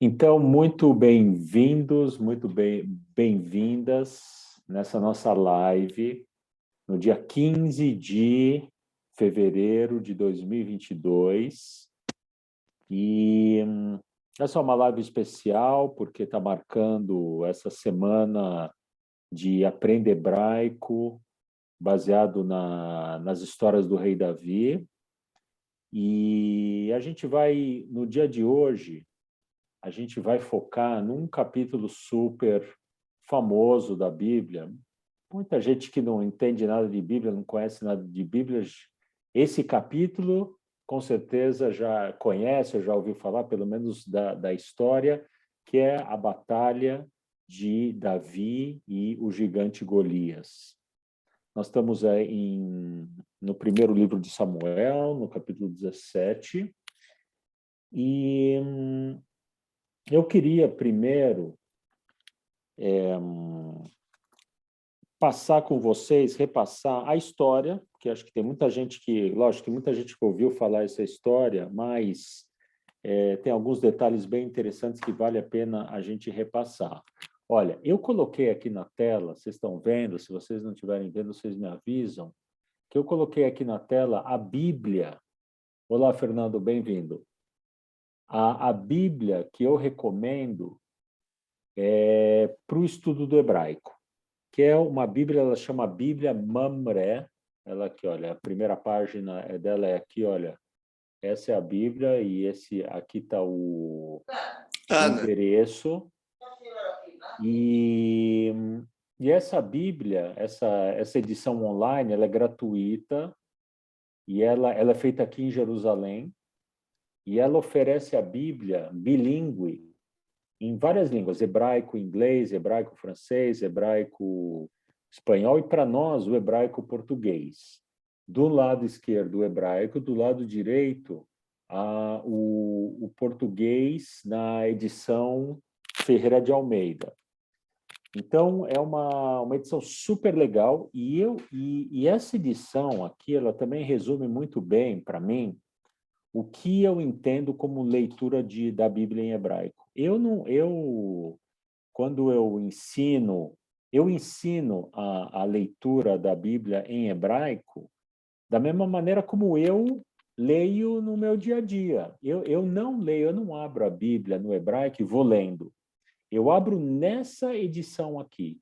Então, muito bem-vindos, bem-vindas nessa nossa live no dia 15 de fevereiro de 2022. Essa é uma live especial porque está marcando essa semana de Aprenda Hebraico, baseado nas histórias do rei Davi. E a gente vai, no dia de hoje, a gente vai focar num capítulo super famoso da Bíblia. Muita gente que não entende nada de Bíblia, não conhece nada de Bíblia, esse capítulo, com certeza, já conhece, ou já ouviu falar, pelo menos da história, que é a batalha de Davi e o gigante Golias. Nós estamos no primeiro livro de Samuel, no capítulo 17, e eu queria primeiro passar com vocês, repassar a história, porque acho que tem muita gente lógico, tem muita gente que ouviu falar essa história, mas tem alguns detalhes bem interessantes que vale a pena a gente repassar. Olha, eu coloquei aqui na tela, vocês estão vendo, se vocês não estiverem vendo, vocês me avisam, que eu coloquei aqui na tela a Bíblia. Olá, Fernando, bem-vindo. A Bíblia que eu recomendo para o estudo do hebraico, que é uma Bíblia, ela chama Bíblia Mamre. Ela aqui, olha, a primeira página dela é aqui, olha. Essa é a Bíblia e aqui está o endereço. E essa Bíblia, essa edição online, ela é gratuita e ela é feita aqui em Jerusalém e ela oferece a Bíblia bilíngue em várias línguas, hebraico, inglês, hebraico, francês, hebraico, espanhol e, para nós, o hebraico português. Do lado esquerdo, o hebraico, do lado direito, o português na edição Ferreira de Almeida. Então, é uma edição super legal e essa edição aqui, ela também resume muito bem, para mim, o que eu entendo como leitura da Bíblia em hebraico. Quando eu ensino a leitura da Bíblia em hebraico da mesma maneira como eu leio no meu dia a dia. Eu não leio, eu não abro a Bíblia no hebraico e vou lendo. Eu abro nessa edição aqui,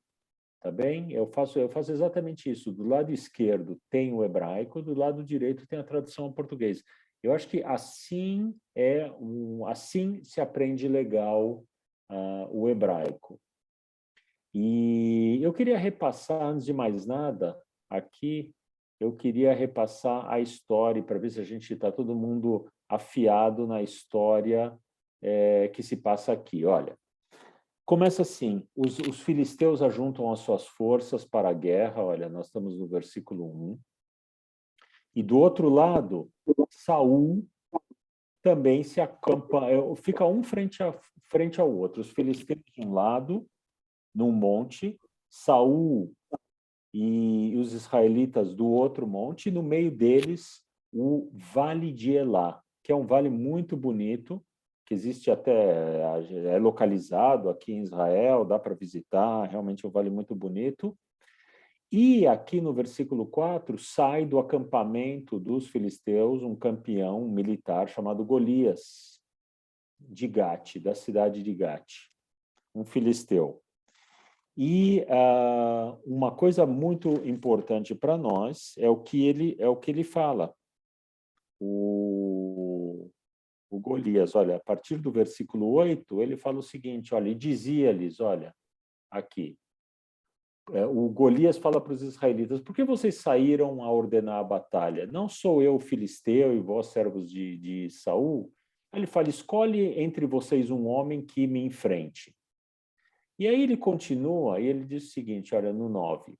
tá bem? Eu faço exatamente isso. Do lado esquerdo tem o hebraico, do lado direito tem a tradução ao português. Eu acho que assim assim se aprende legal o hebraico. E eu queria repassar, antes de mais nada, aqui, eu queria repassar a história para ver se a gente está todo mundo afiado na história que se passa aqui. Olha, começa assim, os filisteus ajuntam as suas forças para a guerra, olha, nós estamos no versículo 1, e do outro lado, Saul também se acampa, fica um frente ao outro, os filisteus de um lado, num monte, Saul e os israelitas do outro monte, e no meio deles o Vale de Elá, que é um vale muito bonito, que existe é localizado aqui em Israel, dá para visitar, realmente é um vale muito bonito. E aqui no versículo 4, sai do acampamento dos filisteus um campeão militar chamado Golias, de Gate, da cidade de Gate, um filisteu. E uma coisa muito importante para nós é o que ele fala. O Golias, olha, a partir do versículo 8, ele fala o seguinte, olha, e dizia-lhes, olha, aqui, o Golias fala para os israelitas, por que vocês saíram a ordenar a batalha? Não sou eu filisteu e vós servos de Saul? Ele fala, escolhe entre vocês um homem que me enfrente. E aí ele continua, e ele diz o seguinte, olha, no 9,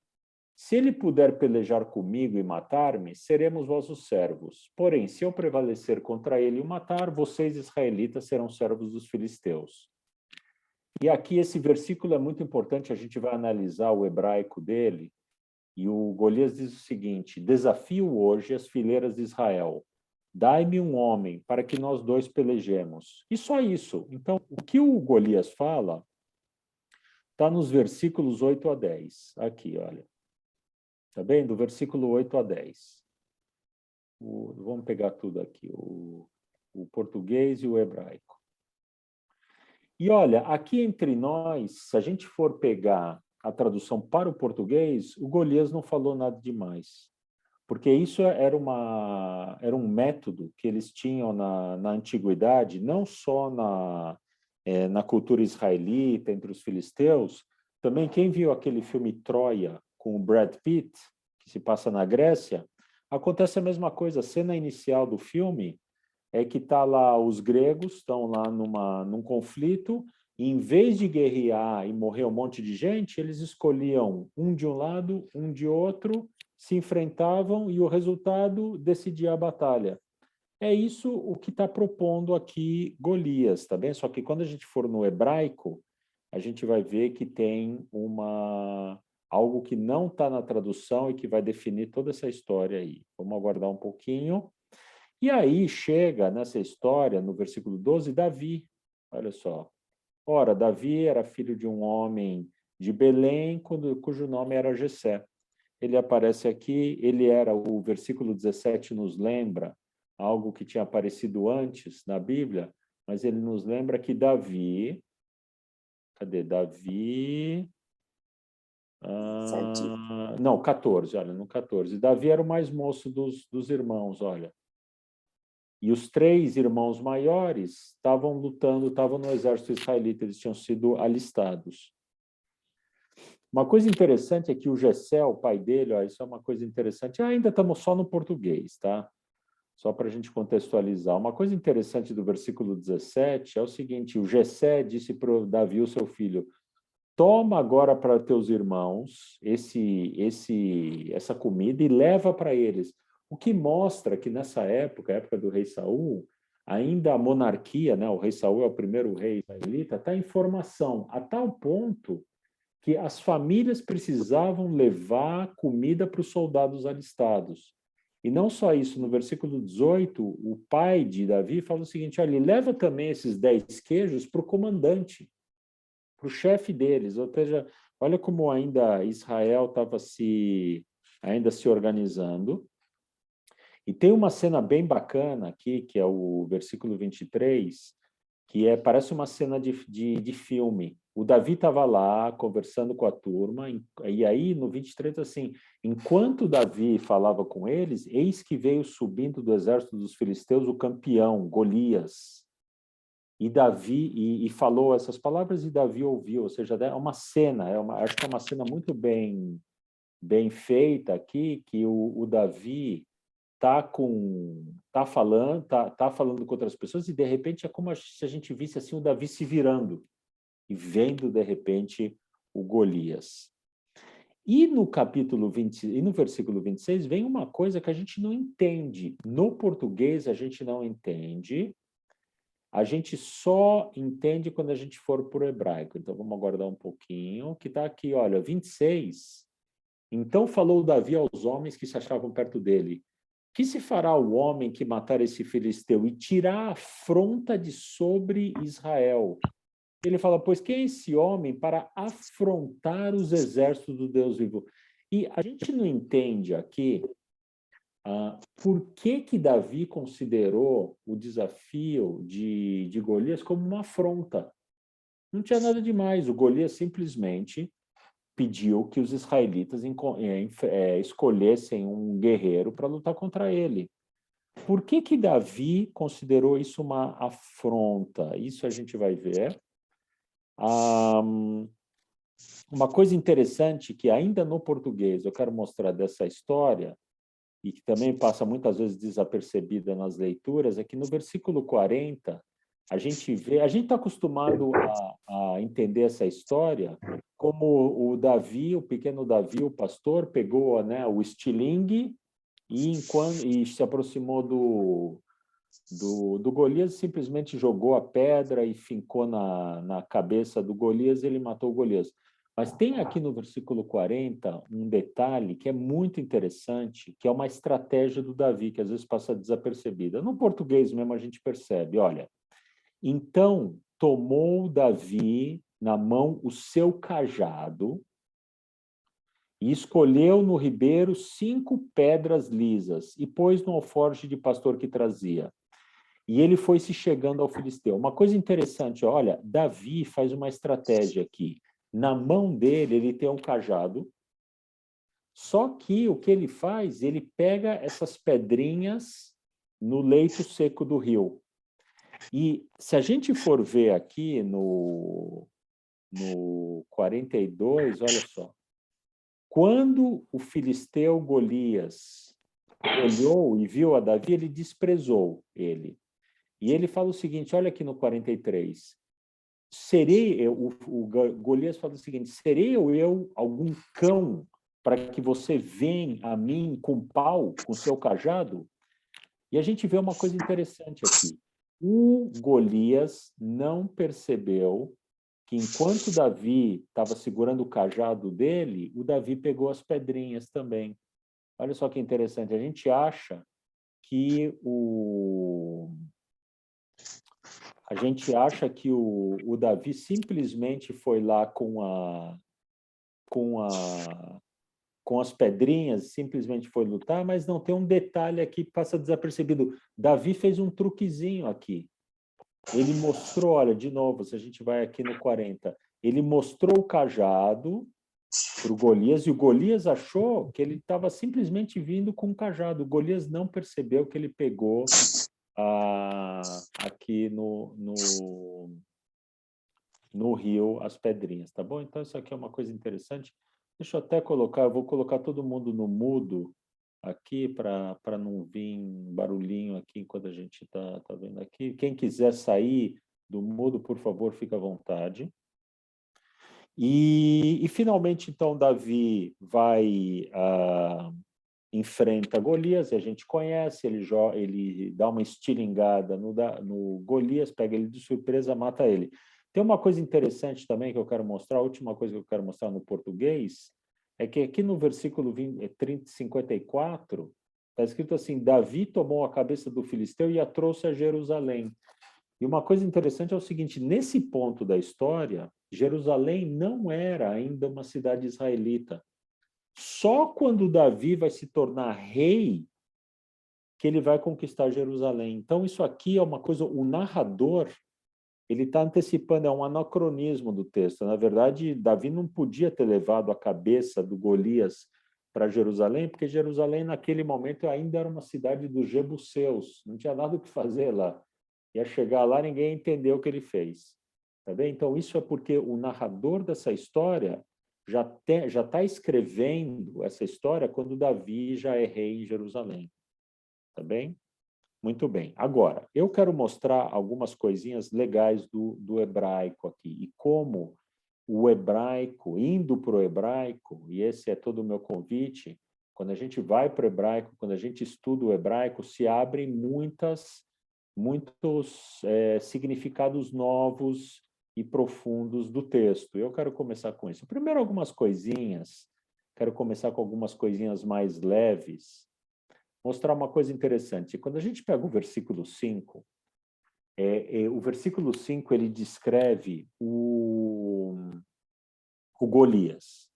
se ele puder pelejar comigo e matar-me, seremos vossos servos. Porém, se eu prevalecer contra ele e o matar, vocês, israelitas, serão servos dos filisteus. E aqui esse versículo é muito importante, a gente vai analisar o hebraico dele, e o Golias diz o seguinte, desafio hoje as fileiras de Israel. dai-me um homem para que nós dois pelejemos. E só isso. Então, o que o Golias fala está nos versículos 8 a 10. Aqui, olha. Está bem? Do versículo 8 a 10. Vamos pegar tudo aqui, o português e o hebraico. E olha, aqui entre nós, se a gente for pegar a tradução para o português, o Golias não falou nada demais. Porque isso era um método que eles tinham na antiguidade, não só na cultura israelita, entre os filisteus, também quem viu aquele filme Troia, com o Brad Pitt, que se passa na Grécia, acontece a mesma coisa. A cena inicial do filme é que tá lá, os gregos estão lá num conflito, e em vez de guerrear e morrer um monte de gente, eles escolhiam um de um lado, um de outro, se enfrentavam e o resultado decidia a batalha. É isso o que está propondo aqui Golias, tá bem? Só que quando a gente for no hebraico, a gente vai ver que tem algo que não está na tradução e que vai definir toda essa história aí. Vamos aguardar um pouquinho. E aí chega nessa história, no versículo 12, Davi. Olha só. Ora, Davi era filho de um homem de Belém, cujo nome era Jessé. Ele aparece aqui, o versículo 17 nos lembra algo que tinha aparecido antes na Bíblia, mas ele nos lembra que Davi, cadê Davi? Não, 14, olha, no 14. Davi era o mais moço dos irmãos, olha. E os 3 irmãos maiores estavam lutando, estavam no exército israelita, eles tinham sido alistados. Uma coisa interessante é que o Jessé, o pai dele, ó, isso é uma coisa interessante, ainda estamos só no português, tá? Só para a gente contextualizar. Uma coisa interessante do versículo 17 é o seguinte, o Jessé disse para o Davi, o seu filho, toma agora para teus irmãos essa comida e leva para eles. O que mostra que nessa época, a época do rei Saul, ainda a monarquia, né, o rei Saul é o primeiro rei israelita, está em formação, a tal ponto que as famílias precisavam levar comida para os soldados alistados. E não só isso, no versículo 18, o pai de Davi fala o seguinte, olha, leva também esses 10 queijos para o comandante, para o chefe deles, ou seja, olha como ainda Israel estava ainda se organizando. E tem uma cena bem bacana aqui, que é o versículo 23, que parece uma cena de filme. O Davi estava lá conversando com a turma, e aí no 23, assim, enquanto Davi falava com eles, eis que veio subindo do exército dos filisteus o campeão, Golias. E Davi falou essas palavras e Davi ouviu, ou seja, é uma cena, acho que é uma cena muito bem feita aqui, que o Davi tá falando com outras pessoas e de repente é como se a gente visse assim o Davi se virando e vendo de repente o Golias. E no capítulo 20 e no versículo 26 vem uma coisa que a gente não entende. No português a gente não entende. A gente só entende quando a gente for para o hebraico. Então vamos aguardar um pouquinho, que está aqui, olha, 26. Então falou Davi aos homens que se achavam perto dele: que se fará o homem que matar esse filisteu e tirar a afronta de sobre Israel? Ele fala, pois quem é esse homem para afrontar os exércitos do Deus vivo? E a gente não entende aqui por que Davi considerou o desafio de Golias como uma afronta. Não tinha nada demais, o Golias simplesmente pediu que os israelitas escolhessem um guerreiro para lutar contra ele. Por que Davi considerou isso uma afronta? Isso a gente vai ver. Uma coisa interessante que ainda no português eu quero mostrar dessa história, e que também passa muitas vezes desapercebida nas leituras, é que no versículo 40, a gente está acostumado a entender essa história como o Davi, o pequeno Davi, o pastor, pegou, né, o estilingue e se aproximou do Golias, simplesmente jogou a pedra e fincou na cabeça do Golias e ele matou o Golias. Mas tem aqui no versículo 40 um detalhe que é muito interessante, que é uma estratégia do Davi, que às vezes passa desapercebida. No português mesmo a gente percebe, olha, então tomou Davi na mão o seu cajado e escolheu no ribeiro 5 pedras lisas e pôs no alforje de pastor que trazia. E ele foi se chegando ao filisteu. Uma coisa interessante, olha, Davi faz uma estratégia aqui. Na mão dele, ele tem um cajado, só que o que ele faz? Ele pega essas pedrinhas no leito seco do rio. E se a gente for ver aqui no 42, olha só. Quando o filisteu Golias olhou e viu a Davi, ele desprezou ele. E ele fala o seguinte, olha aqui no 43. O Golias fala o seguinte, serei eu algum cão para que você venha a mim com pau, com seu cajado? E a gente vê uma coisa interessante aqui. O Golias não percebeu que enquanto Davi estava segurando o cajado dele, o Davi pegou as pedrinhas também. Olha só que interessante, a gente acha que o Davi simplesmente foi lá com a, com as pedrinhas, simplesmente foi lutar, mas não tem um detalhe aqui que passa desapercebido. Davi fez um truquezinho aqui. Ele mostrou, olha, de novo, se a gente vai aqui no 40, ele mostrou o cajado para o Golias, e o Golias achou que ele estava simplesmente vindo com o cajado. O Golias não percebeu que ele pegou aqui no rio as pedrinhas, tá bom? Então, isso aqui é uma coisa interessante. Deixa eu até colocar, eu vou colocar todo mundo no mudo aqui para não vir barulhinho aqui enquanto a gente tá vendo aqui. Quem quiser sair do mudo, por favor, fique à vontade. E finalmente, então, Davi vai enfrenta Golias, e a gente conhece, ele dá uma estilingada no Golias, pega ele de surpresa, mata ele. Tem uma coisa interessante também que eu quero mostrar, a última coisa que eu quero mostrar no português, é que aqui no versículo 54, está escrito assim, Davi tomou a cabeça do filisteu e a trouxe a Jerusalém. E uma coisa interessante é o seguinte, nesse ponto da história, Jerusalém não era ainda uma cidade israelita. Só quando Davi vai se tornar rei que ele vai conquistar Jerusalém. Então, isso aqui é uma coisa, o narrador, ele está antecipando, é um anacronismo do texto. Na verdade, Davi não podia ter levado a cabeça do Golias para Jerusalém, porque Jerusalém, naquele momento, ainda era uma cidade dos jebuseus, não tinha nada o que fazer lá. Ia chegar lá, ninguém entendeu o que ele fez. Tá bem? Então, isso é porque o narrador dessa história já está escrevendo essa história quando Davi já é rei em Jerusalém. Tá bem? Muito bem. Agora, eu quero mostrar algumas coisinhas legais do hebraico aqui e como o hebraico, indo para o hebraico, e esse é todo o meu convite, quando a gente vai para o hebraico, quando a gente estuda o hebraico, se abrem muitos significados novos e profundos do texto. Eu quero começar com isso. Primeiro, algumas coisinhas. Quero começar com algumas coisinhas mais leves. Mostrar uma coisa interessante. Quando a gente pega o versículo 5, o versículo 5 ele descreve o Golias.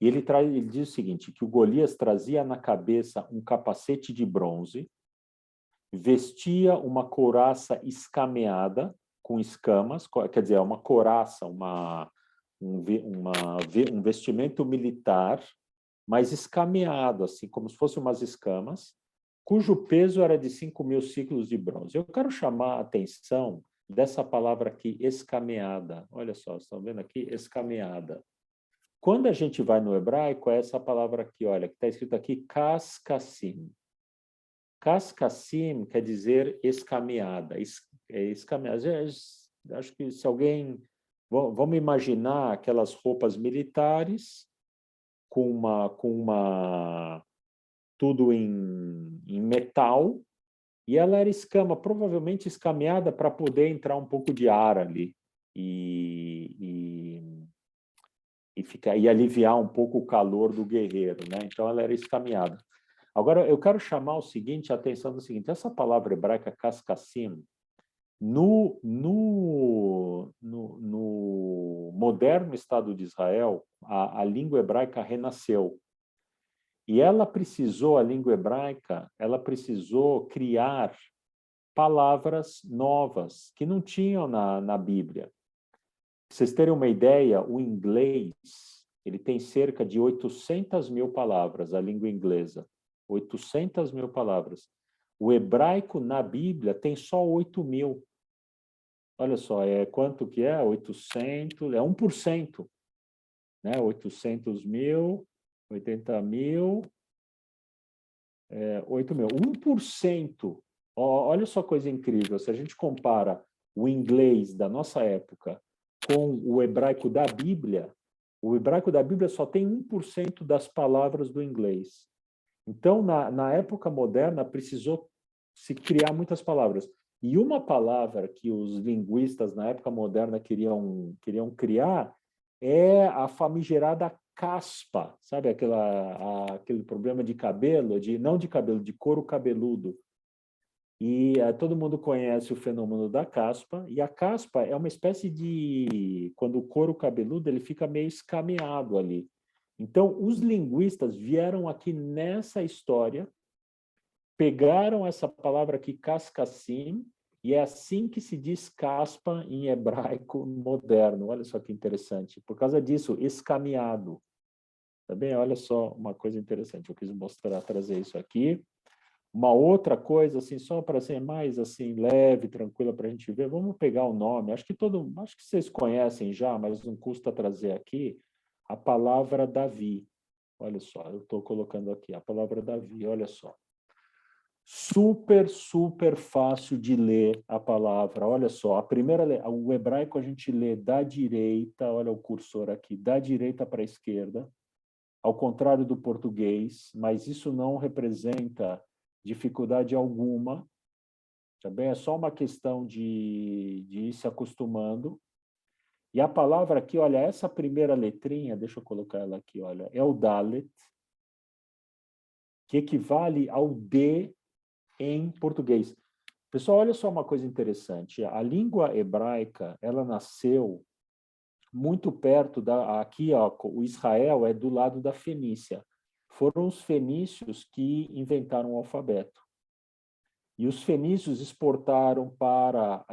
E ele diz o seguinte, que o Golias trazia na cabeça um capacete de bronze, vestia uma couraça escameada com escamas, quer dizer, uma couraça, um vestimento militar, mas escameado, assim, como se fossem umas escamas, cujo peso era de 5.000 ciclos de bronze. Eu quero chamar a atenção dessa palavra aqui, escameada. Olha só, estão vendo aqui? Escameada. Quando a gente vai no hebraico, é essa palavra aqui, olha, que está escrito aqui, kaskassim. Kaskassim quer dizer escameada. Escameada. Acho que se alguém... Vamos imaginar aquelas roupas militares com tudo em metal, e ela era provavelmente escameada para poder entrar um pouco de ar ali. e aliviar um pouco o calor do guerreiro, né? Então ela era escaminhada. Agora eu quero chamar a atenção do seguinte: essa palavra hebraica cascassim, no moderno Estado de Israel, a língua hebraica renasceu. E a língua hebraica, ela precisou criar palavras novas que não tinham na Bíblia. Para vocês terem uma ideia, o inglês, ele tem cerca de 800 mil palavras, a língua inglesa. 800 mil palavras. O hebraico na Bíblia tem só 8 mil. Olha só, quanto que é? 800, é 1%. Né? 800 mil, 80 mil, 8 mil. 1%. Olha só coisa incrível. Se a gente compara o inglês da nossa época com o hebraico da Bíblia, o hebraico da Bíblia só tem 1% das palavras do inglês. Então, na época moderna, precisou se criar muitas palavras. E uma palavra que os linguistas na época moderna queriam criar é a famigerada caspa, sabe aquele problema de cabelo, não de cabelo, de couro cabeludo. E todo mundo conhece o fenômeno da caspa, e a caspa é uma espécie de... Quando o couro cabeludo ele fica meio escameado ali. Então, os linguistas vieram aqui nessa história, pegaram essa palavra aqui, cascassim, e é assim que se diz caspa em hebraico moderno. Olha só que interessante. Por causa disso, escameado. Tá bem? Olha só uma coisa interessante. Eu quis trazer isso aqui. Uma outra coisa, assim, só para ser mais assim leve, tranquila para a gente ver, vamos pegar o nome. Acho que vocês conhecem já, mas não custa trazer aqui a palavra Davi. Olha só, eu estou colocando aqui a palavra Davi. Olha só, super, super fácil de ler a palavra. Olha só, o hebraico a gente lê da direita. Olha o cursor aqui, da direita para a esquerda, ao contrário do português, mas isso não representa dificuldade alguma, também é só uma questão de ir se acostumando. E a palavra aqui, olha, essa primeira letrinha, deixa eu colocar ela aqui, olha, é o Dalet, que equivale ao D em português. Pessoal, olha só uma coisa interessante. A língua hebraica, ela nasceu muito perto aqui, ó, o Israel é do lado da Fenícia. Foram os fenícios que inventaram o alfabeto. E os fenícios exportaram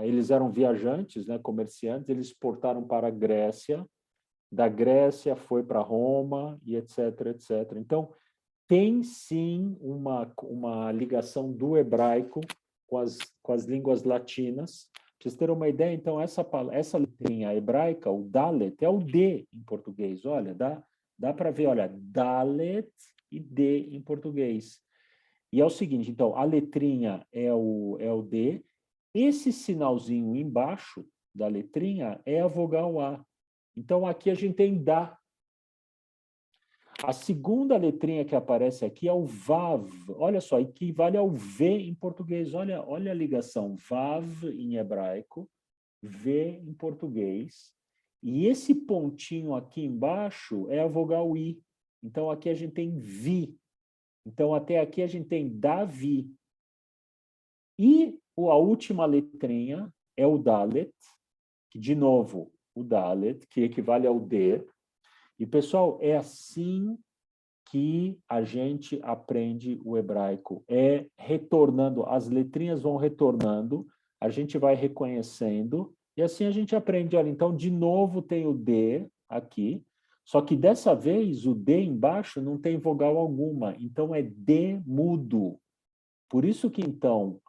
eles eram viajantes, né, comerciantes, eles exportaram para a Grécia, da Grécia foi para Roma, e etc, etc. Então, tem sim uma ligação do hebraico com as línguas latinas. Para vocês terem uma ideia, então, essa letrinha hebraica, o Dalet, é o D em português. Olha, dá para ver, olha, Dalet e D em português. E é o seguinte, então, a letrinha é o D, esse sinalzinho embaixo da letrinha é a vogal A. Então, aqui a gente tem Dá. A segunda letrinha que aparece aqui é o Vav. Olha só, equivale ao V em português. Olha a ligação. Vav em hebraico, V em português. E esse pontinho aqui embaixo é a vogal I. Então, aqui a gente tem Vi. Então, até aqui a gente tem Davi. E a última letrinha é o Dalet, que, de novo, o Dalet, que equivale ao D. E, pessoal, é assim que a gente aprende o hebraico. É retornando, as letrinhas vão retornando, a gente vai reconhecendo, e assim a gente aprende. Olha, então, de novo tem o D aqui, só que dessa vez o D embaixo não tem vogal alguma, então é D mudo. Por isso que, então,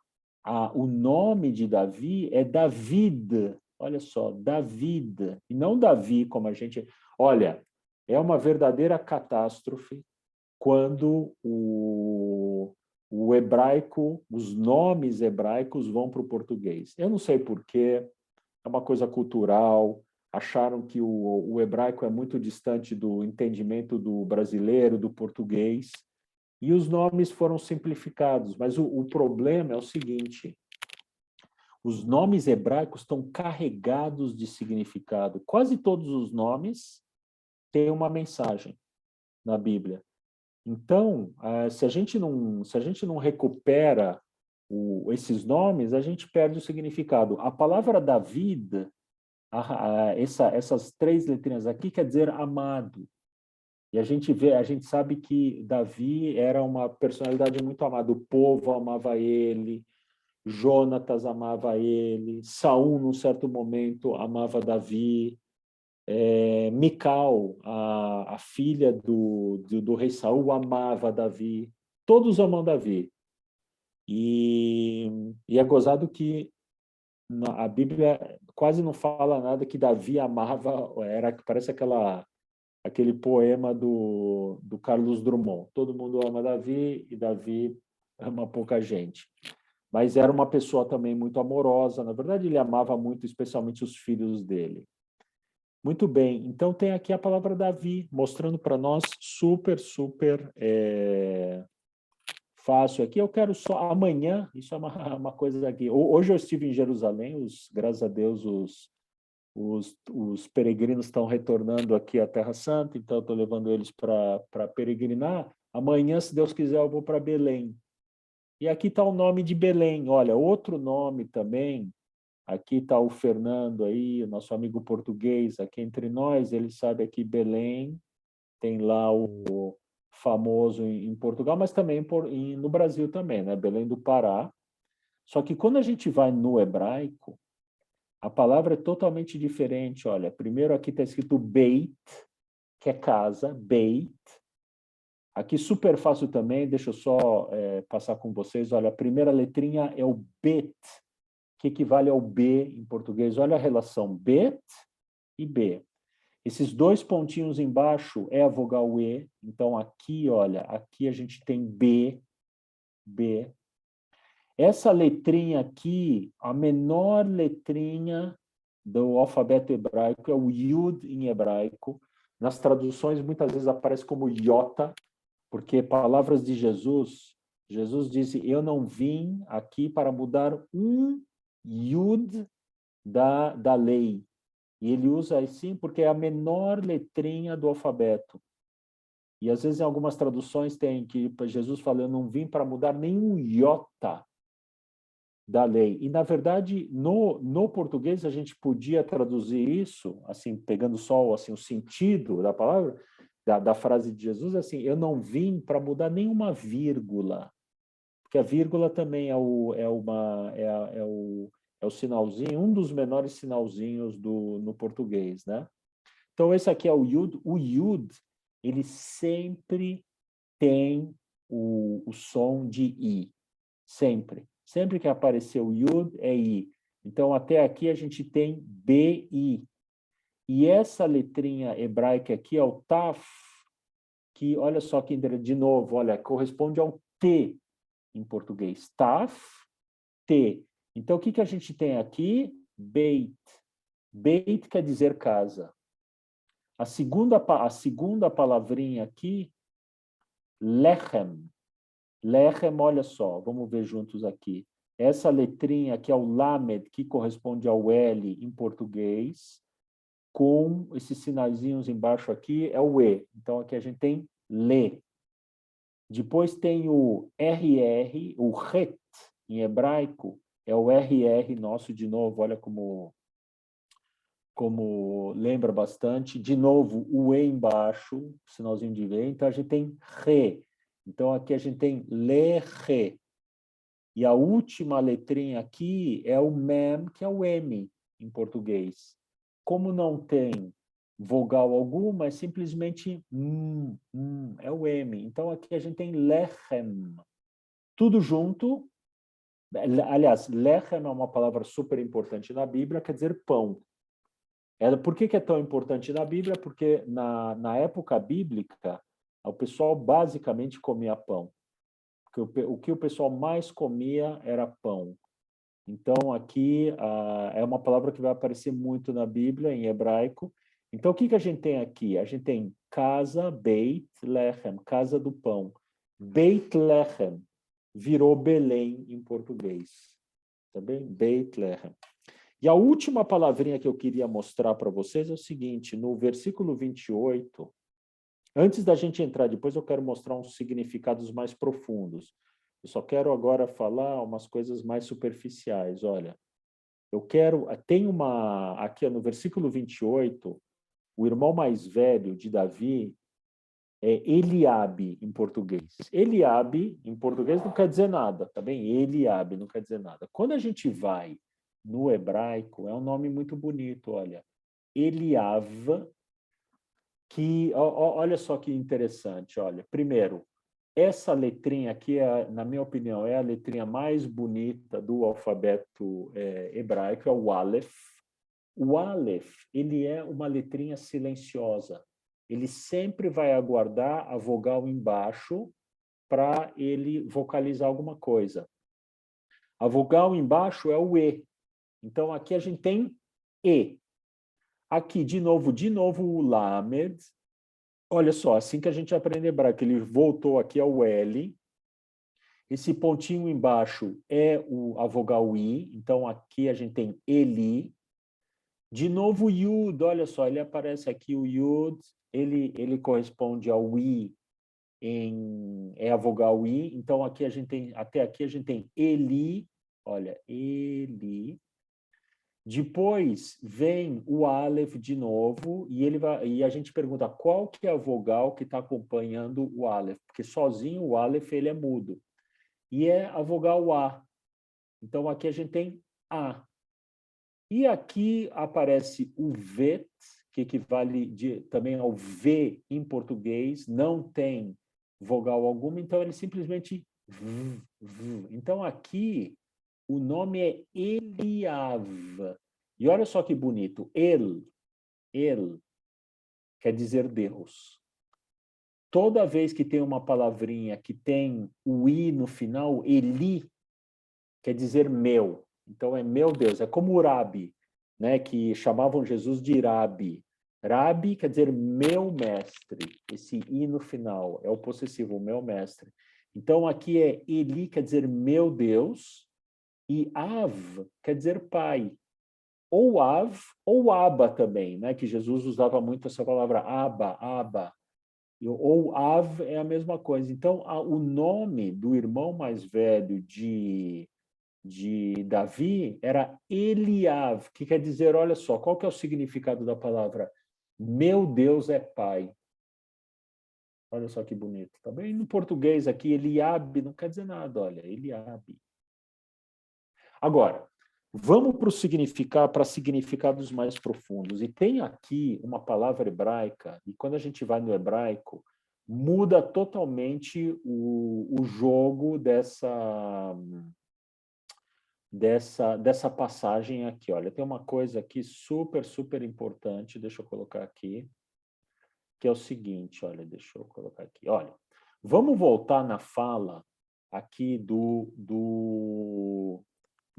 o nome de Davi é David. Olha só, David, e não Davi, como a gente... Olha, é uma verdadeira catástrofe quando o hebraico, os nomes hebraicos vão para o português. Eu não sei porquê, é uma coisa cultural, acharam que o hebraico é muito distante do entendimento do brasileiro, do português, e os nomes foram simplificados. Mas o problema é o seguinte: os nomes hebraicos estão carregados de significado. Quase todos os nomes tem uma mensagem na Bíblia. Então, se a gente não recupera esses nomes, a gente perde o significado. A palavra David, essas 3 letrinhas aqui, quer dizer amado. E a gente sabe que Davi era uma personalidade muito amada. O povo amava ele, Jonatas amava ele, Saul, num certo momento, amava Davi. Mical, a filha do rei Saul, amava Davi. Todos amam Davi. E é gozado que a Bíblia quase não fala nada que Davi amava, parece aquele poema do Carlos Drummond. Todo mundo ama Davi e Davi ama pouca gente. Mas era uma pessoa também muito amorosa. Na verdade, ele amava muito, especialmente os filhos dele. Muito bem. Então, tem aqui a palavra Davi, mostrando para nós super fácil aqui. Eu quero só amanhã, isso é uma coisa aqui. Hoje eu estive em Jerusalém, graças a Deus os peregrinos estão retornando aqui à Terra Santa, então eu estou levando eles para peregrinar. Amanhã, se Deus quiser, eu vou para Belém. E aqui está o nome de Belém. Olha, outro nome também. Aqui está o Fernando aí, o nosso amigo português aqui entre nós. Ele sabe aqui Belém, tem lá o famoso em Portugal, mas também no Brasil também, né? Belém do Pará. Só que quando a gente vai no hebraico, a palavra é totalmente diferente. Olha, primeiro aqui está escrito Beit, que é casa, Beit. Aqui super fácil também, deixa eu só passar com vocês. Olha, a primeira letrinha é o Bet, que equivale ao B em português. Olha a relação Bet e B. Esses 2 pontinhos embaixo é a vogal E. Então, aqui, olha, aqui a gente tem B, B. Essa letrinha aqui, a menor letrinha do alfabeto hebraico é o Yud em hebraico. Nas traduções, muitas vezes aparece como Iota, porque palavras de Jesus disse, eu não vim aqui para mudar um Yud da lei. E ele usa assim porque é a menor letrinha do alfabeto. E às vezes em algumas traduções tem que Jesus fala, eu não vim para mudar nenhum iota da lei. E, na verdade, no português, a gente podia traduzir isso, assim, pegando só assim, o sentido da palavra, da frase de Jesus, assim, eu não vim para mudar nenhuma vírgula, porque a vírgula também é o sinalzinho, um dos menores sinalzinhos no português, né? Então, esse aqui é o Yud. O Yud, ele sempre tem o som de I. Sempre. Sempre que aparecer o Yud, é I. Então, até aqui a gente tem BI. E essa letrinha hebraica aqui é o Taf, que, olha só que de novo, olha, corresponde ao T em português. Taf, T. Então, o que a gente tem aqui? Beit. Beit quer dizer casa. A segunda palavrinha aqui, Lechem. Lechem, olha só, vamos ver juntos aqui. Essa letrinha que é o Lamed, que corresponde ao L em português, com esses sinaizinhos embaixo aqui, é o E. Então, aqui a gente tem Le. Depois tem o RR, o Het, em hebraico, é o RR nosso, de novo, olha como lembra bastante. De novo, o E embaixo, sinalzinho de E. Então, a gente tem Re. Então, aqui a gente tem Le, Re. E a última letrinha aqui é o mem, que é o M em português. Como não tem vogal alguma, é simplesmente é o M. Então, aqui a gente tem lechem. Tudo junto. Aliás, lechem é uma palavra super importante na Bíblia, quer dizer pão. Por que é tão importante na Bíblia? Porque na época bíblica, o pessoal basicamente comia pão. Porque o que o pessoal mais comia era pão. Então, aqui é uma palavra que vai aparecer muito na Bíblia, em hebraico. Então, o que a gente tem aqui? A gente tem casa, Beit Lechem, casa do pão. Beit Lechem virou Belém em português. Tá bem? Beit Lechem. E a última palavrinha que eu queria mostrar para vocês é o seguinte, no versículo 28, antes da gente entrar, depois eu quero mostrar uns significados mais profundos. Eu só quero agora falar umas coisas mais superficiais. Olha, tem aqui no versículo 28, o irmão mais velho de Davi é Eliabe em português. Eliabe em português não quer dizer nada, tá bem? Eliabe não quer dizer nada. Quando a gente vai no hebraico, é um nome muito bonito, olha. Eliav, olha só que interessante, olha. Primeiro, essa letrinha aqui, na minha opinião, é a letrinha mais bonita do alfabeto hebraico, é o Aleph. O Aleph, ele é uma letrinha silenciosa. Ele sempre vai aguardar a vogal embaixo para ele vocalizar alguma coisa. A vogal embaixo é o E. Então, aqui a gente tem E. Aqui, de novo o Lamed. Olha só, assim que a gente aprende hebraico, ele voltou aqui ao L. Esse pontinho embaixo é a vogal I. Então, aqui a gente tem Eli. De novo o Yud, olha só, ele aparece aqui, o Yud, ele corresponde ao I, é a vogal I. Então, aqui a gente tem, até aqui a gente tem Eli, olha, Eli. Depois vem o Aleph de novo e a gente pergunta qual que é a vogal que está acompanhando o Aleph, porque sozinho o Aleph ele é mudo. E é a vogal A. Então aqui a gente tem A. E aqui aparece o Vet, que equivale também ao V em português, não tem vogal alguma, então ele simplesmente V, V. Então aqui o nome é Eliav. E olha só que bonito. El quer dizer Deus. Toda vez que tem uma palavrinha que tem o I no final, Eli quer dizer meu. Então é meu Deus. É como o Rabi, né, que chamavam Jesus de Rabi. Rabi quer dizer meu mestre. Esse I no final é o possessivo, meu mestre. Então aqui é Eli quer dizer meu Deus. E Av quer dizer pai. Ou Av, ou Abba também, né? Que Jesus usava muito essa palavra Abba. Ou Av é a mesma coisa. Então, o nome do irmão mais velho de Davi era Eliav, que quer dizer, olha só, qual que é o significado da palavra? Meu Deus é pai. Olha só que bonito. Também no português aqui, Eliabe não quer dizer nada, olha, Eliabe. Agora, vamos para significados mais profundos. E tem aqui uma palavra hebraica, e quando a gente vai no hebraico, muda totalmente o jogo dessa passagem aqui. Olha, tem uma coisa aqui super, super importante, deixa eu colocar aqui, que é o seguinte, olha, deixa eu colocar aqui. Olha, vamos voltar na fala aqui do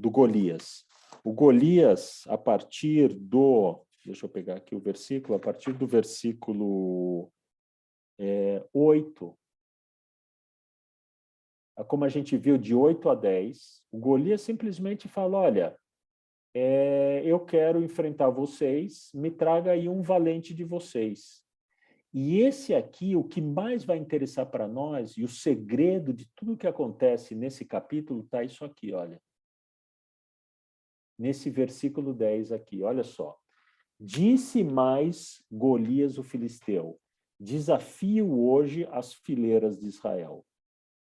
Golias. O Golias, a partir do... Deixa eu pegar aqui o versículo. A partir do versículo 8, como a gente viu, de 8 a 10, o Golias simplesmente fala, olha, eu quero enfrentar vocês, me traga aí um valente de vocês. E esse aqui, o que mais vai interessar para nós, e o segredo de tudo que acontece nesse capítulo, está isso aqui, olha. Nesse versículo 10 aqui, olha só. Disse mais Golias o filisteu, desafio hoje as fileiras de Israel.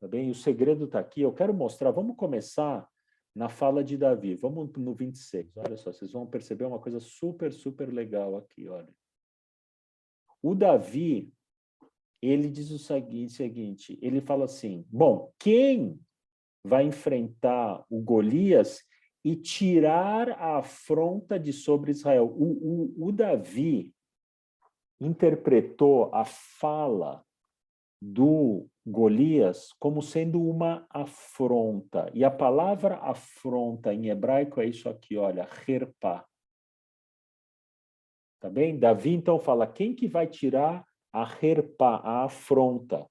Tá bem? O segredo está aqui, eu quero mostrar, vamos começar na fala de Davi, vamos no 26, olha só, vocês vão perceber uma coisa super, super legal aqui, olha. O Davi, ele diz o seguinte, ele fala assim, bom, quem vai enfrentar o Golias e tirar a afronta de sobre Israel? O Davi interpretou a fala do Golias como sendo uma afronta. E a palavra afronta em hebraico é isso aqui, olha, herpá. Tá bem? Davi então fala, quem que vai tirar a herpá, a afronta?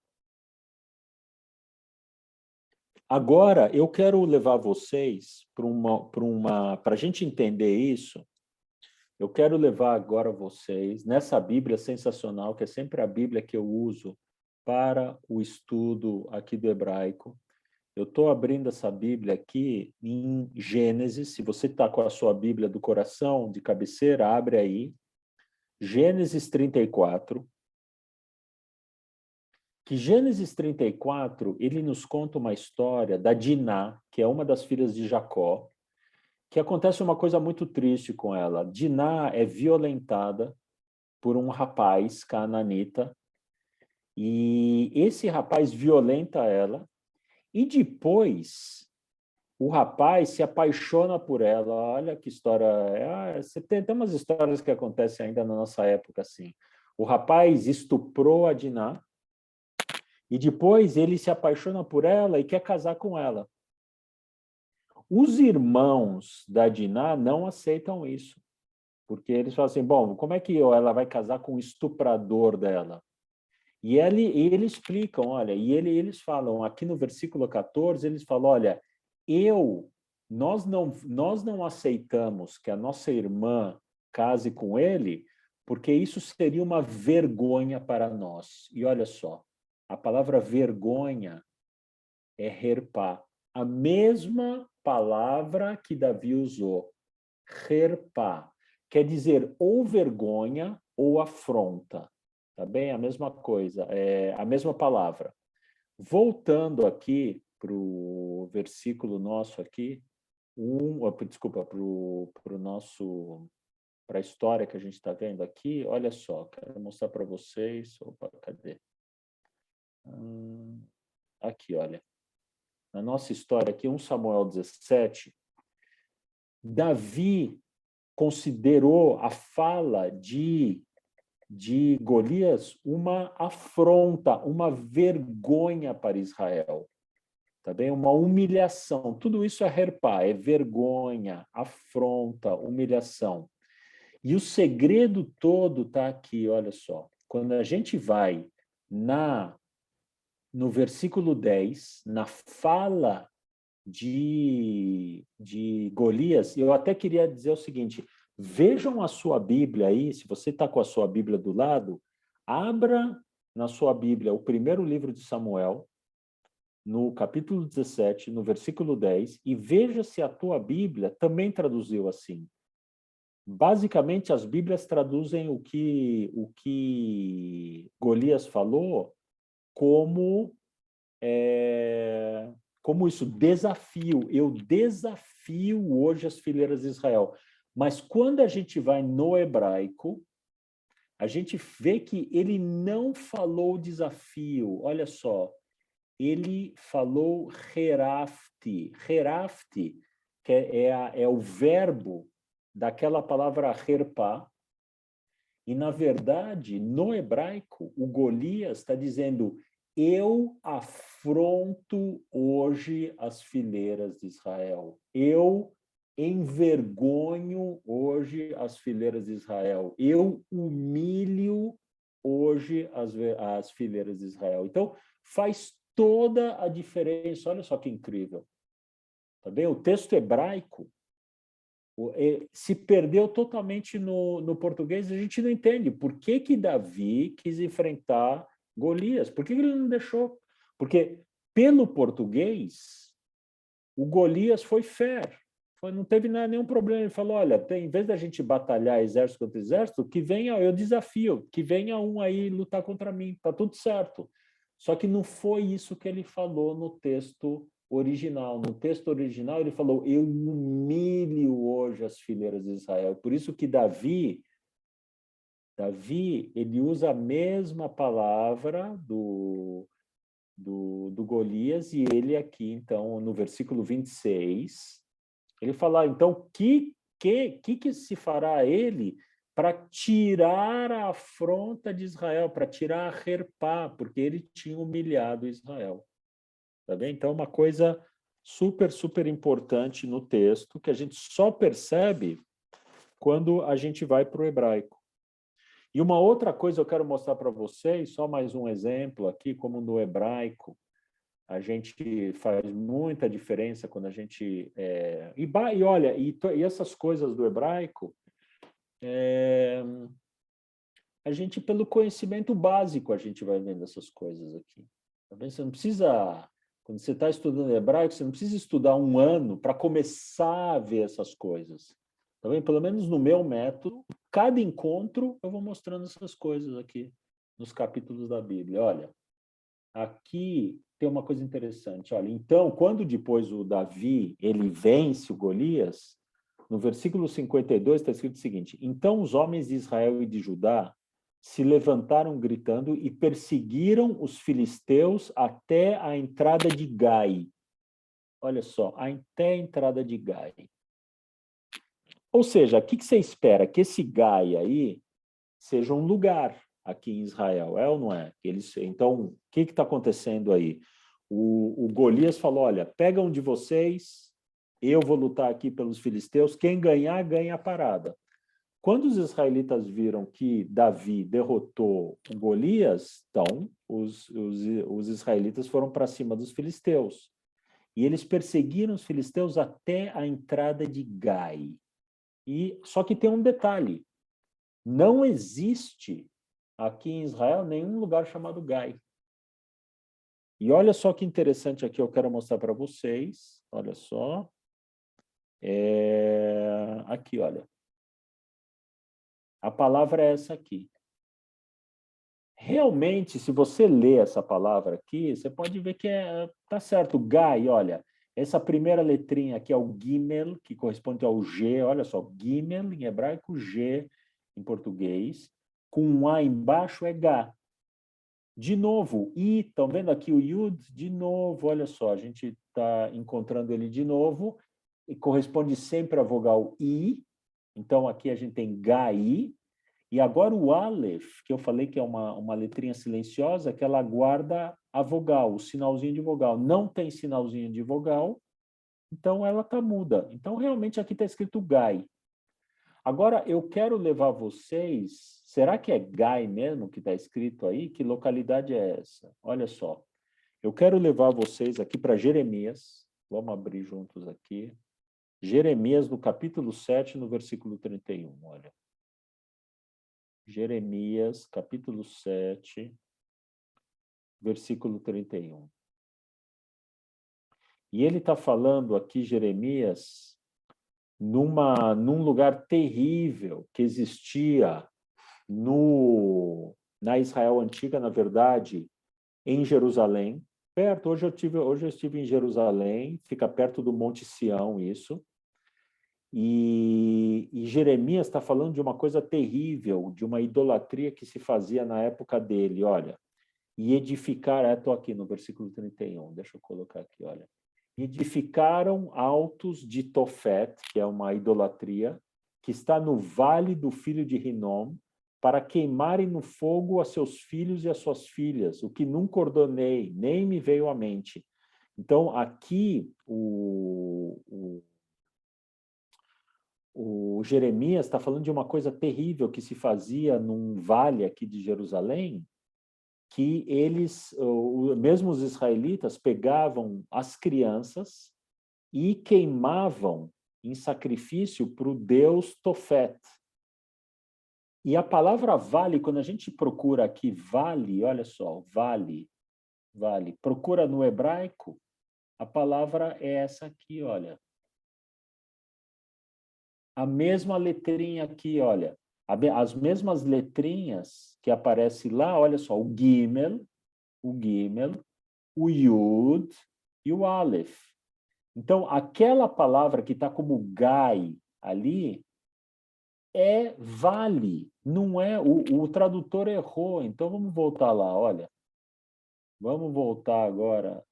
Agora, eu quero levar vocês para a gente entender isso, eu quero levar agora vocês nessa Bíblia sensacional, que é sempre a Bíblia que eu uso para o estudo aqui do hebraico. Eu estou abrindo essa Bíblia aqui em Gênesis. Se você está com a sua Bíblia do coração, de cabeceira, abre aí. Gênesis 34. Que Gênesis 34, ele nos conta uma história da Diná, que é uma das filhas de Jacó, que acontece uma coisa muito triste com ela. Diná é violentada por um rapaz cananita, e esse rapaz violenta ela, e depois o rapaz se apaixona por ela. Olha que história. Você tem umas histórias que acontecem ainda na nossa época assim. O rapaz estuprou a Diná, e depois ele se apaixona por ela e quer casar com ela. Os irmãos da Diná não aceitam isso, porque eles falam assim, bom, como é que ela vai casar com o estuprador dela? E eles explicam, olha, eles falam, aqui no versículo 14, eles falam, olha, nós não aceitamos que a nossa irmã case com ele, porque isso seria uma vergonha para nós. E olha só, a palavra vergonha é herpá, a mesma palavra que Davi usou, herpá, quer dizer ou vergonha ou afronta, tá bem? A mesma coisa, é a mesma palavra. Voltando aqui para o versículo nosso aqui, desculpa, para a história que a gente está vendo aqui, olha só, quero mostrar para vocês. Opa, cadê? Aqui, olha. Na nossa história aqui, 1 Samuel 17, Davi considerou a fala de Golias uma afronta, uma vergonha para Israel. Tá bem? Uma humilhação. Tudo isso é herpá, é vergonha, afronta, humilhação. E o segredo todo está aqui, olha só. Quando a gente vai no versículo 10, na fala de Golias, eu até queria dizer o seguinte, vejam a sua Bíblia aí, se você está com a sua Bíblia do lado, abra na sua Bíblia o primeiro livro de Samuel, no capítulo 17, no versículo 10, e veja se a tua Bíblia também traduziu assim. Basicamente, as Bíblias traduzem o que Golias falou como como isso, desafio. Eu desafio hoje as fileiras de Israel. Mas quando a gente vai no hebraico, a gente vê que ele não falou desafio. Olha só, ele falou herafti. Herafti, que é o verbo daquela palavra herpá. E, na verdade, no hebraico, o Golias está dizendo: eu afronto hoje as fileiras de Israel. Eu envergonho hoje as fileiras de Israel. Eu humilho hoje as fileiras de Israel. Então, faz toda a diferença. Olha só que incrível. Tá bem? O texto hebraico se perdeu totalmente no português, a gente não entende por que Davi quis enfrentar Golias, por que ele não deixou? Porque, pelo português, o Golias foi fair, não teve nenhum problema, ele falou, olha, em vez da gente batalhar exército contra exército, que venha, eu desafio, que venha um aí lutar contra mim, tá tudo certo. Só que não foi isso que ele falou no texto original. No texto original, ele falou, eu humilho hoje as fileiras de Israel. Por isso que Davi, ele usa a mesma palavra do Golias, e ele aqui, então, no versículo 26, ele fala, então, que se fará a ele para tirar a afronta de Israel, para tirar a herpá, porque ele tinha humilhado Israel. Tá bem? Então, uma coisa super, super importante no texto, que a gente só percebe quando a gente vai para o hebraico. E uma outra coisa eu quero mostrar para vocês, só mais um exemplo aqui, como no hebraico, A gente faz muita diferença quando a gente... E olha, e essas coisas do hebraico, a gente, pelo conhecimento básico, a gente vai vendo essas coisas aqui. Tá vendo? Você não precisa... Quando você está estudando hebraico, você não precisa estudar um ano para começar a ver essas coisas. Tá vendo? Pelo menos no meu método, cada encontro eu vou mostrando essas coisas aqui nos capítulos da Bíblia. Olha, aqui tem uma coisa interessante. Olha, então, quando depois o Davi ele vence o Golias, no versículo 52 está escrito o seguinte: então os homens de Israel e de Judá se levantaram gritando e perseguiram os filisteus até a entrada de Gai. Olha só, até a entrada de Gai. Ou seja, o que você espera? Que esse Gai aí seja um lugar aqui em Israel, é ou não é? Então, o que está acontecendo aí? O Golias falou, olha, pega um de vocês, eu vou lutar aqui pelos filisteus, quem ganhar, ganha a parada. Quando os israelitas viram que Davi derrotou Golias, então os israelitas foram para cima dos filisteus. E eles perseguiram os filisteus até a entrada de Gai. Só que tem um detalhe, não existe aqui em Israel nenhum lugar chamado Gai. E olha só que interessante aqui, eu quero mostrar para vocês, olha só. Aqui, olha. A palavra é essa aqui. Realmente, se você ler essa palavra aqui, você pode ver que tá certo. Gai, olha, essa primeira letrinha aqui é o Gimel, que corresponde ao G, olha só, Gimel em hebraico, G em português, com um A embaixo é Gá. De novo, I, estão vendo aqui o Yud? De novo, olha só, a gente está encontrando ele de novo, e corresponde sempre à vogal I, então aqui a gente tem Gai, e agora o Aleph, que eu falei que é uma letrinha silenciosa, que ela guarda a vogal, o sinalzinho de vogal. Não tem sinalzinho de vogal, então ela está muda. Então, realmente, aqui está escrito Gai. Agora, eu quero levar vocês... Será que é Gai mesmo que está escrito aí? Que localidade é essa? Olha só. Eu quero levar vocês aqui para Jeremias. Vamos abrir juntos aqui. Jeremias, no capítulo 7, no versículo 31. Olha. Jeremias, capítulo 7, versículo 31. E ele está falando aqui, Jeremias, num lugar terrível que existia na Israel antiga, na verdade, em Jerusalém, perto. Hoje eu estive em Jerusalém, fica perto do Monte Sião, isso. E Jeremias está falando de uma coisa terrível, de uma idolatria que se fazia na época dele. Olha, e edificar, estou aqui no versículo 31, deixa eu colocar aqui, olha. Edificaram altos de Tofet, que é uma idolatria, que está no vale do filho de Rinom, para queimarem no fogo a seus filhos e as suas filhas, o que nunca ordenei, nem me veio à mente. Então, aqui, o Jeremias está falando de uma coisa terrível que se fazia num vale aqui de Jerusalém, que mesmo os israelitas, pegavam as crianças e queimavam em sacrifício para o deus Tofet. E a palavra vale, quando a gente procura aqui vale, olha só, vale, procura no hebraico, a palavra é essa aqui, olha. A mesma letrinha aqui, olha. As mesmas letrinhas que aparecem lá, olha só, o Gimel, o Yud e o Aleph. Então, aquela palavra que está como Gai ali é vale, não é... O tradutor errou, então vamos voltar lá, olha. Vamos voltar agora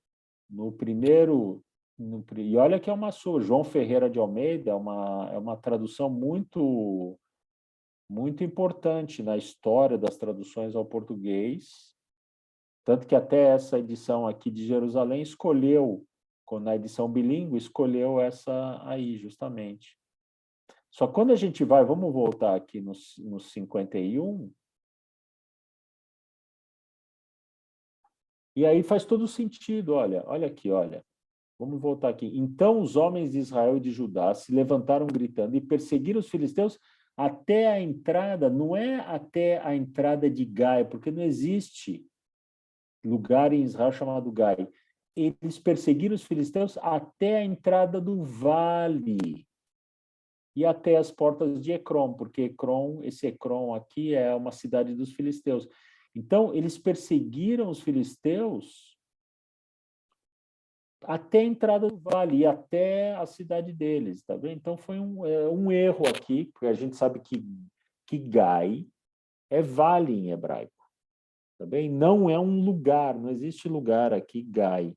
no primeiro... E olha que é uma sua, João Ferreira de Almeida, é uma tradução muito importante na história das traduções ao português, tanto que até essa edição aqui de Jerusalém escolheu, na edição bilíngue, escolheu essa aí, justamente. Só quando a gente vai, vamos voltar aqui no 51, E aí faz todo sentido, olha aqui, olha. Vamos voltar aqui. Então os homens de Israel e de Judá se levantaram gritando e perseguiram os filisteus até a entrada, não é até a entrada de Gai, porque não existe lugar em Israel chamado Gai. Eles perseguiram os filisteus até a entrada do vale e até as portas de Ecrom, porque esse Ecrom aqui é uma cidade dos filisteus. Então, eles perseguiram os filisteus até a entrada do vale e até a cidade deles, tá vendo? Então, foi um erro aqui, porque a gente sabe que Gai é vale em hebraico, tá bem? Não é um lugar, não existe lugar aqui, Gai,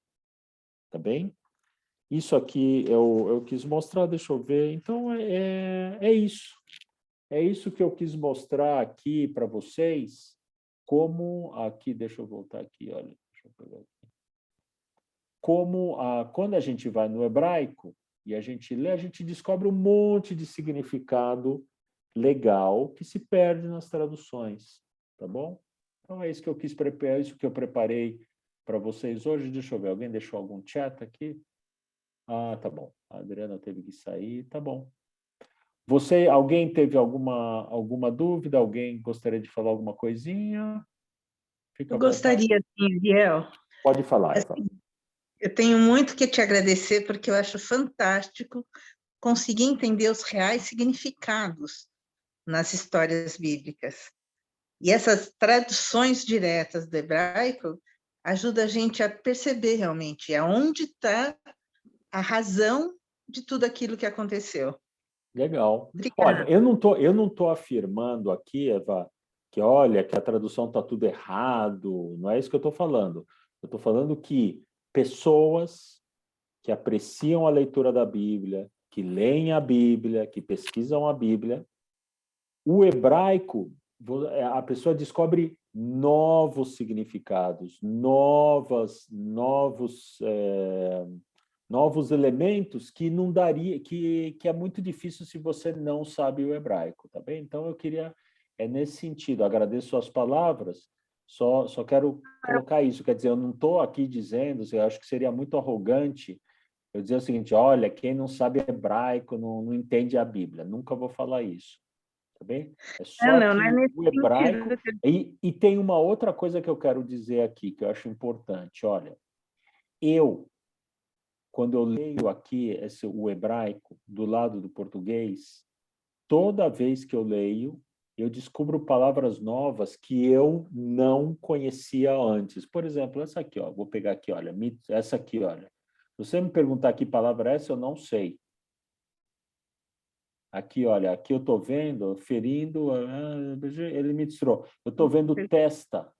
tá bem? Isso aqui eu quis mostrar, deixa eu ver. Então, é isso. É isso que eu quis mostrar aqui para vocês, como aqui, deixa eu voltar aqui, olha, deixa eu pegar aqui. Como quando a gente vai no hebraico e a gente lê, a gente descobre um monte de significado legal que se perde nas traduções, tá bom? Então é isso que eu quis preparar, é isso que eu preparei para vocês hoje. Deixa eu ver, alguém deixou algum chat aqui? Ah, tá bom. A Adriana teve que sair, tá bom. Alguém teve alguma dúvida? Alguém gostaria de falar alguma coisinha? Fica Eu à vontade. gostaria, sim, Ariel. Pode falar, Eva. Assim, eu tenho muito que te agradecer, porque eu acho fantástico conseguir entender os reais significados nas histórias bíblicas. E essas traduções diretas do hebraico ajudam a gente a perceber realmente aonde está a razão de tudo aquilo que aconteceu. Legal. Olha, Obrigada. eu não tô afirmando aqui, Eva, que olha, que a tradução está tudo errado. Não é isso que eu estou falando. Eu estou falando que pessoas que apreciam a leitura da Bíblia, que leem a Bíblia, que pesquisam a Bíblia, o hebraico, a pessoa descobre novos significados, novos elementos que não daria, que é muito difícil se você não sabe o hebraico, tá bem? Então eu queria, nesse sentido, agradeço suas palavras, só quero colocar isso, quer dizer, eu não estou aqui dizendo, eu acho que seria muito arrogante eu dizer o seguinte, olha, quem não sabe hebraico não entende a Bíblia, nunca vou falar isso, tá bem? É só Não é que nesse o hebraico, sentido. e tem uma outra coisa que eu quero dizer aqui, que eu acho importante, olha, eu quando eu leio aqui o hebraico do lado do português, toda vez que eu leio, eu descubro palavras novas que eu não conhecia antes. Por exemplo, essa aqui, ó, vou pegar aqui, olha, essa aqui, olha. Se você me perguntar que palavra é essa, eu não sei. Aqui, olha, aqui eu estou vendo, ferindo, ele me mostrou. Eu estou vendo testa.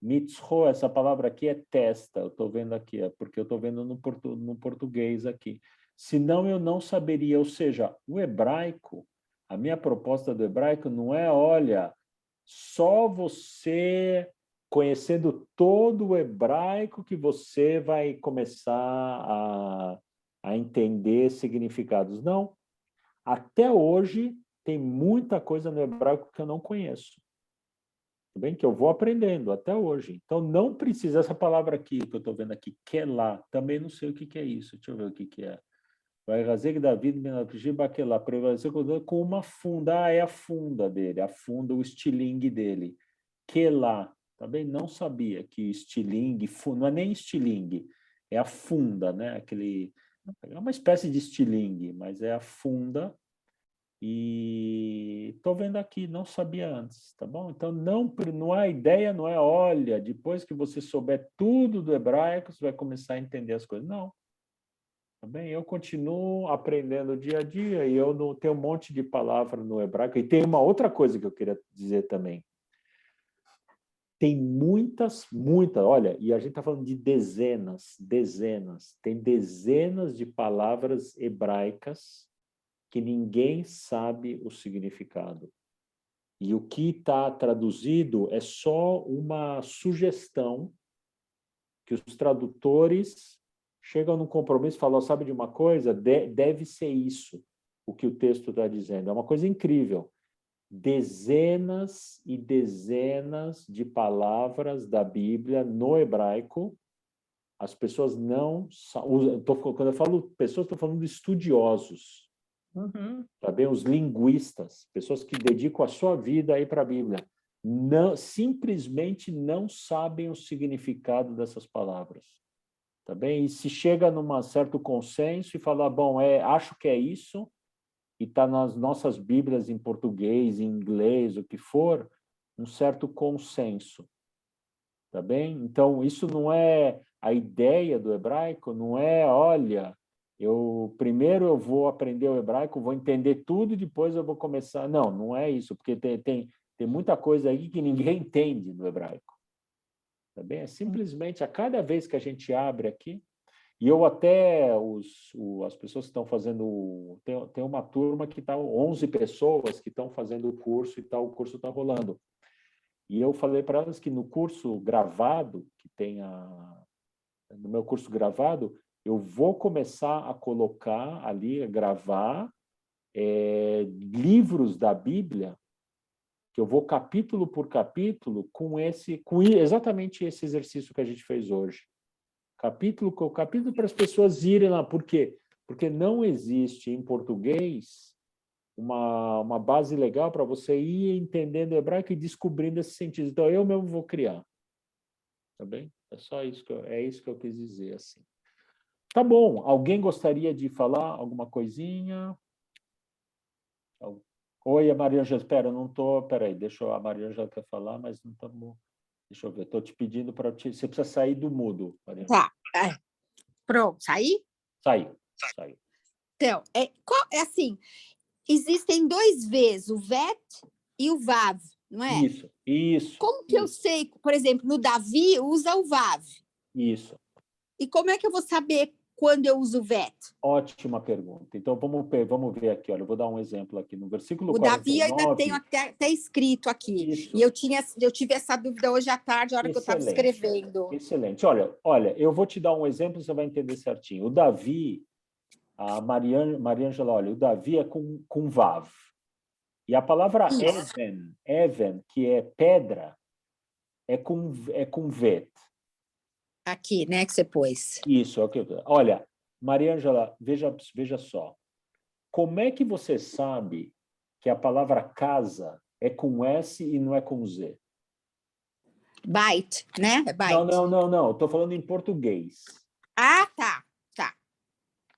Mitzro, essa palavra aqui é testa, eu estou vendo aqui, é porque eu estou vendo no português aqui. Senão eu não saberia, ou seja, o hebraico, a minha proposta do hebraico não é, olha, só você conhecendo todo o hebraico que você vai começar a entender significados. Não, até hoje tem muita coisa no hebraico que eu não conheço. Tudo bem? Que eu vou aprendendo até hoje. Então, não precisa essa palavra aqui, que eu estou vendo aqui, lá também não sei o que é isso. Deixa eu ver o que é. Vai razer David Baquelá, prevalecer com uma funda. Ah, é a funda dele, a funda, o estilingue dele. Lá também não sabia que estilingue, não é nem estilingue, é a funda, né? É uma espécie de estilingue, mas é a funda e estou vendo aqui, não sabia antes, tá bom? Então, não a ideia não é, olha, depois que você souber tudo do hebraico, você vai começar a entender as coisas. Não, tá bem? Eu continuo aprendendo dia a dia e eu não tenho um monte de palavra no hebraico. E tem uma outra coisa que eu queria dizer também. Tem muitas, olha, e a gente está falando de dezenas, tem dezenas de palavras hebraicas que ninguém sabe o significado. E o que está traduzido é só uma sugestão que os tradutores chegam num compromisso e falam, sabe de uma coisa? Deve ser isso, o que o texto está dizendo. É uma coisa incrível. dezenas e dezenas de palavras da Bíblia no hebraico. As pessoas não... Quando eu falo pessoas, estou falando de estudiosos. Tá bem? Os linguistas, pessoas que dedicam a sua vida aí para a Bíblia, simplesmente não sabem o significado dessas palavras. Tá bem? E se chega num certo consenso e fala, bom, acho que é isso, e está nas nossas Bíblias em português, em inglês, o que for, um certo consenso. Tá bem? Então, isso não é a ideia do hebraico, não é, olha, primeiro eu vou aprender o hebraico, vou entender tudo, depois eu vou começar. Não, não é isso, porque tem muita coisa aí que ninguém entende no hebraico. Tá bem? É simplesmente, a cada vez que a gente abre aqui, e eu até, as pessoas que estão fazendo, tem uma turma que está, 11 pessoas que estão fazendo o curso e o curso está rolando. E eu falei para elas que no curso gravado, no meu curso gravado, eu vou começar a colocar ali, a gravar livros da Bíblia, que eu vou capítulo por capítulo com exatamente esse exercício que a gente fez hoje. Capítulo por capítulo para as pessoas irem lá. Por quê? Porque não existe em português uma base legal para você ir entendendo o hebraico e descobrindo esse sentido. Então, eu mesmo vou criar. Tá bem? É só isso que eu quis dizer, assim. Tá bom. Alguém gostaria de falar alguma coisinha? Oi, a Maria Ângela. Espera, não estou... Peraí, a Maria Ângela quer falar, mas não estamos... Deixa eu ver. Estou te pedindo para... Você precisa sair do mudo, Maria Ângela. Tá. Pronto, saí? Saiu. Então, assim, existem dois Vs, o vet e o vav, não é? Isso. Como que eu sei, por exemplo, no Davi usa o vav? Isso. E como é que eu vou saber quando eu uso o vet? Ótima pergunta. Então, vamos ver aqui. Olha, eu vou dar um exemplo aqui. No versículo 49... O Davi eu ainda tenho até escrito aqui. Isso. E eu tive essa dúvida hoje à tarde, a hora que eu estava escrevendo. Excelente. Olha, eu vou te dar um exemplo, você vai entender certinho. O Davi, a Maria Ângela, olha, o Davi é com vav. E a palavra even, que é pedra, é com vet. Aqui, né, que você pôs. Isso, ok. Olha, Maria Ângela, veja só. Como é que você sabe que a palavra casa é com S e não é com Z? Byte, né? É byte. Não. Estou falando em português. Ah, tá.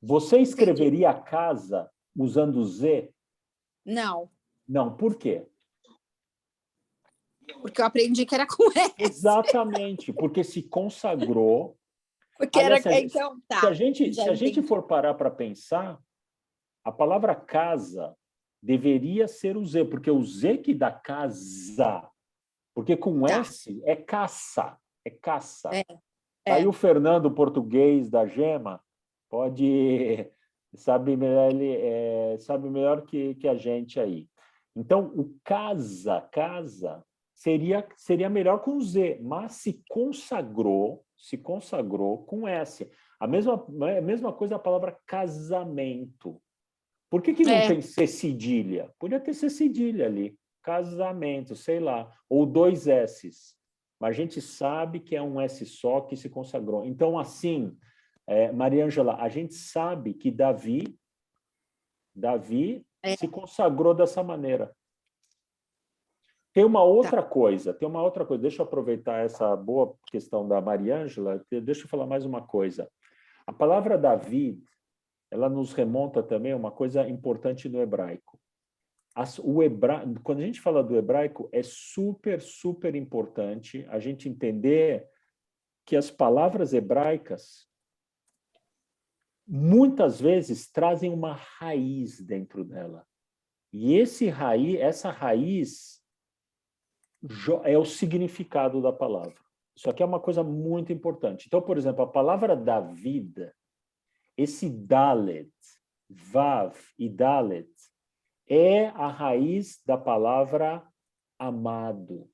Você escreveria casa usando Z? Não. Não, por quê? Porque eu aprendi que era com S. Exatamente, porque se consagrou. Porque aliás, então, tá. Se a gente for parar para pensar, a palavra casa deveria ser o Z, porque o Z que dá casa. Porque com S é caça. É caça. Aí o Fernando, português da Gema, sabe melhor que a gente aí. Então, o casa seria melhor com Z, mas se consagrou com S. A mesma coisa a palavra casamento. Por que não tem C cedilha? Podia ter C cedilha ali. Casamento, sei lá. Ou 2 S's. Mas a gente sabe que é um S só que se consagrou. Então, assim, Maria Ângela, a gente sabe que Davi se consagrou dessa maneira. Tem uma outra coisa. Deixa eu aproveitar essa boa questão da Maria Ângela. Deixa eu falar mais uma coisa. A palavra Davi, ela nos remonta também a uma coisa importante no hebraico. Quando a gente fala do hebraico, é super, super importante a gente entender que as palavras hebraicas muitas vezes trazem uma raiz dentro dela. E essa raiz é o significado da palavra. Isso aqui é uma coisa muito importante. Então, por exemplo, a palavra David, esse Dalet, Vav e Dalet, é a raiz da palavra amado.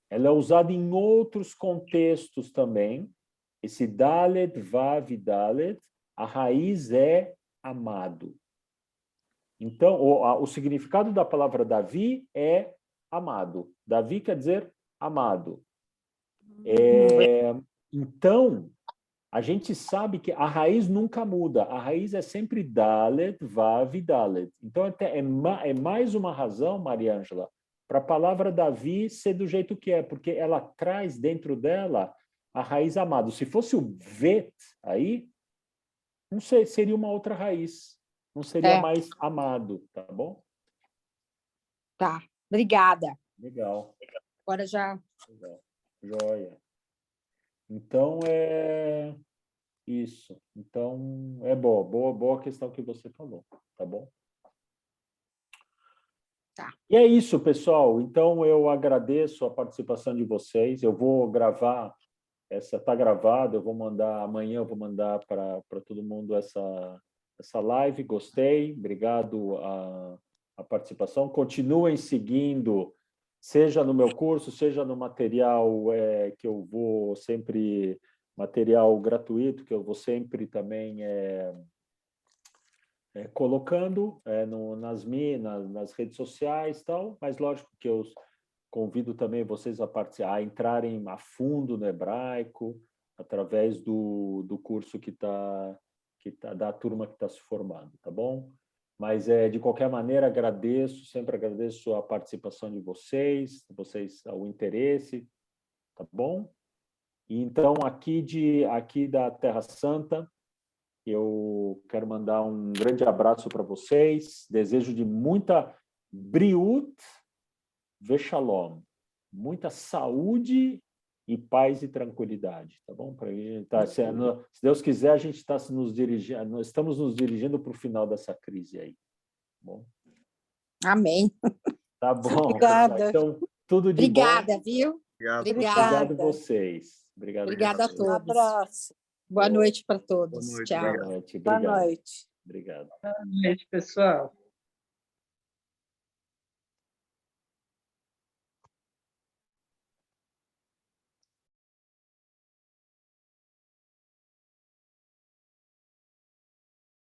Ela é usada em outros contextos também. Esse Dalet, Vav e Dalet, a raiz é amado. Então, o significado da palavra Davi é amado. Davi quer dizer amado. Então, a gente sabe que a raiz nunca muda. A raiz é sempre Dalet, Vav e Dalet. Então, é mais uma razão, Maria Ângela, para a palavra Davi ser do jeito que é, porque ela traz dentro dela a raiz amado. Se fosse o Vet aí, não sei, seria uma outra raiz. Não seria mais amado, tá bom? Tá, obrigada. Legal. Agora já... Legal. Joia. Então, é isso. Então, é boa questão que você falou, tá bom? Tá. E é isso, pessoal. Então, eu agradeço a participação de vocês. Eu vou gravar, está gravada, eu vou mandar, amanhã eu vou mandar para todo mundo essa live. Gostei, obrigado a participação. Continuem seguindo, seja no meu curso, seja no material que eu vou sempre, material gratuito, que eu vou sempre também colocando nas redes sociais e tal, mas lógico que eu convido também vocês a entrarem a fundo no hebraico, através do curso da turma que está se formando, tá bom? Mas, de qualquer maneira, sempre agradeço a participação de vocês, o interesse, tá bom? E, então, aqui da Terra Santa, eu quero mandar um grande abraço para vocês, desejo de muita briut veshalom, muita saúde e paz e tranquilidade, tá bom? Se Deus quiser, a gente está estamos nos dirigindo para o final dessa crise aí, tá bom? Amém. Tá bom. Obrigada. Então, tudo de Obrigada, bom. viu? Obrigado vocês. Obrigada a todos. Um abraço. Boa noite para todos. Boa noite, Tchau. Boa noite. Boa Obrigado. noite. Obrigado. Boa noite, pessoal.